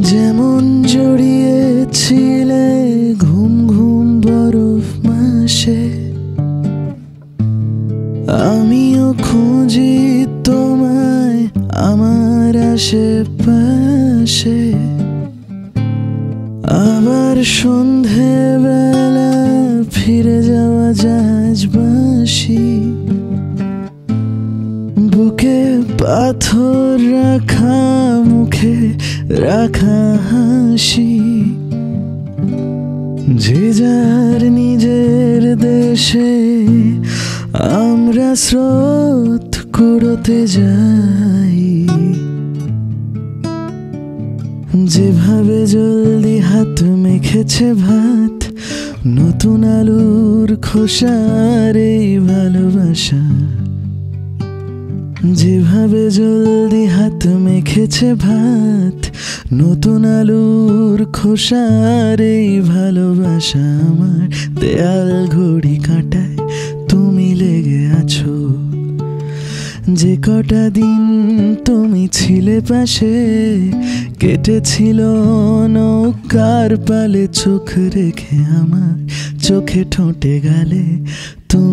যেমন জড়িয়েছিলে ঘুম ঘুম বরফ মাসে, আমিও খুঁজি তোমায় আমার আশেপাশে। আবার সন্ধেবেলা ফিরে যাওয়া জাহাজবাসী, বুকে পাথর রাখা, মুখে রাখা হাসি। যে যার নিজের দেশে আমরা স্রোত কুড়োতে যাই। যেভাবে জলদি হাত মেখেছে ভাত, নতুন আলুর খোসার এই ভালোবাসা। যেভাবে জলদি হাত মেখেছে ভাত, নতুন আলুর খোসার এই ভালোবাসা। আমার দেয়াল ঘড়ি কাঁটায় তুমি লেগে আছো। যে কটা দিন তুমি ছিলে পাশে, কেটেছিল নৌকার পালে চোখ রেখে আমার চোখে ঠোঁটে গালে তুমি।